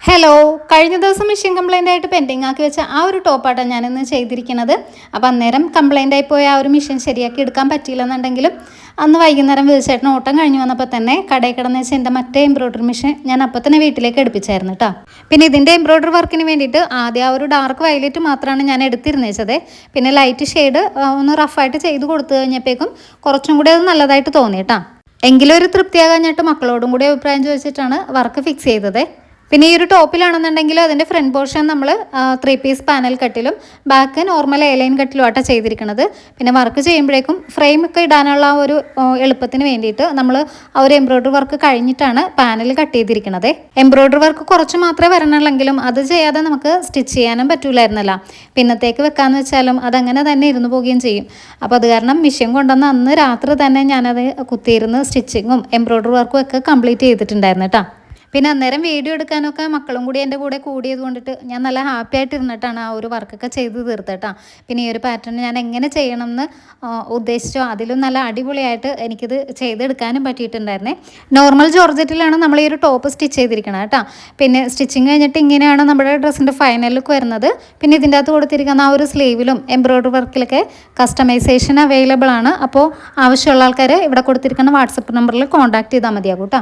Hello, കഴിഞ്ഞ ദിവസം machine complaint ആയിട്ട് പെൻഡിങ് ആക്കി വെച്ച ആ ഒരു ടോപ്പായിട്ടാണ് ഞാനിന്ന് ചെയ്തിരിക്കുന്നത്. അപ്പോൾ അന്നേരം കംപ്ലൈൻ്റ് ആയിപ്പോയി ആ ഒരു മെഷീൻ ശരിയാക്കി എടുക്കാൻ പറ്റിയില്ലെന്നുണ്ടെങ്കിലും അന്ന് വൈകുന്നേരം വിളിച്ചേട്ടൻ ഓട്ടം കഴിഞ്ഞ് വന്നപ്പോൾ തന്നെ കടയിൽ കിടന്ന് വെച്ച് എൻ്റെ മറ്റേ എംബ്രോയ്ഡറി മെഷീൻ ഞാൻ അപ്പോൾ തന്നെ വീട്ടിലേക്ക് എടുപ്പിച്ചായിരുന്നു കേട്ടോ. പിന്നെ ഇതിൻ്റെ എംബ്രോയ്ഡറി വർക്കിന് വേണ്ടിയിട്ട് ആദ്യം ആ ഒരു ഡാർക്ക് വയലറ്റ് മാത്രമാണ് ഞാൻ എടുത്തിരുന്നത്. പിന്നെ ലൈറ്റ് ഷെയ്ഡ് ഒന്ന് റഫായിട്ട് ചെയ്ത് കൊടുത്തു കഴിഞ്ഞപ്പോഴേക്കും കുറച്ചും കൂടി അത് നല്ലതായിട്ട് തോന്നി കേട്ടോ. എങ്കിലും ഒരു തൃപ്തിയാകാഞ്ഞിട്ട് മക്കളോടും കൂടി അഭിപ്രായം ചോദിച്ചിട്ടാണ് വർക്ക് ഫിക്സ് ചെയ്തത്. പിന്നെ ഈ ഒരു ടോപ്പിലാണെന്നുണ്ടെങ്കിൽ അതിൻ്റെ ഫ്രണ്ട് പോർഷൻ നമ്മൾ 3 പീസ് പാനൽ കട്ടിലും ബാക്ക് നോർമൽ എലൈൻ കട്ടിലുമായിട്ടാണ് ചെയ്തിരിക്കുന്നത്. പിന്നെ വർക്ക് ചെയ്യുമ്പോഴേക്കും ഫ്രെയിമൊക്കെ ഇടാനുള്ള ഒരു എളുപ്പത്തിന് വേണ്ടിയിട്ട് നമ്മൾ ആ ഒരു എംബ്രോയ്ഡറി വർക്ക് കഴിഞ്ഞിട്ടാണ് പാനൽ കട്ട് ചെയ്തിരിക്കുന്നത്. എംബ്രോയ്ഡറി വർക്ക് കുറച്ച് മാത്രമേ വരണുള്ളെങ്കിലും അത് ചെയ്യാതെ നമുക്ക് സ്റ്റിച്ച് ചെയ്യാനും പറ്റൂലായിരുന്നല്ലോ. പിന്നത്തേക്ക് വെക്കാമെന്ന് വെച്ചാലും അതങ്ങനെ തന്നെ ഇരുന്ന് പോവുകയും ചെയ്യും. അപ്പോൾ അത് കാരണം മെഷീൻ കൊണ്ടുവന്ന് അന്ന് രാത്രി തന്നെ ഞാനത് കുത്തിയിരുന്ന് സ്റ്റിച്ചിങ്ങും എംബ്രോയ്ഡറി വർക്കും ഒക്കെ കംപ്ലീറ്റ് ചെയ്തിട്ടുണ്ടായിരുന്നു കേട്ടോ. പിന്നെ അന്നേരം വീഡിയോ എടുക്കാനൊക്കെ മക്കളും കൂടി എൻ്റെ കൂടെ കൂടിയത് കൊണ്ടിട്ട് ഞാൻ നല്ല ഹാപ്പി ആയിട്ട് ഇരുന്നിട്ടാണ് ആ ഒരു വർക്കൊക്കെ ചെയ്ത് തീർത്തേട്ടാ. പിന്നെ ഈ ഒരു പാറ്റേൺ ഞാൻ എങ്ങനെ ചെയ്യണമെന്ന് ഉദ്ദേശിച്ചോ അതിലും നല്ല അടിപൊളിയായിട്ട് എനിക്കിത് ചെയ്തെടുക്കാനും പറ്റിയിട്ടുണ്ടായിരുന്നേ. നോർമൽ ജോർജറ്റിലാണ് നമ്മൾ ഈ ഒരു ടോപ്പ് സ്റ്റിച്ച് ചെയ്തിരിക്കണം കേട്ടോ. പിന്നെ സ്റ്റിച്ചിങ് കഴിഞ്ഞിട്ട് ഇങ്ങനെയാണ് നമ്മുടെ ഡ്രസ്സിൻ്റെ ഫൈനൽ ലുക്ക് വരുന്നത്. പിന്നെ ഇതിൻ്റെ അകത്ത് കൊടുത്തിരിക്കുന്ന ആ ഒരു സ്ലീവിലും എംബ്രോയ്ഡറി വർക്കിലൊക്കെ കസ്റ്റമൈസേഷൻ അവൈലബിൾ ആണ്. അപ്പോൾ ആവശ്യമുള്ള ആൾക്കാർ ഇവിടെ കൊടുത്തിരിക്കുന്ന വാട്സപ്പ് നമ്പറിൽ കോൺടാക്ട് ചെയ്താൽ മതിയാകും കേട്ടോ.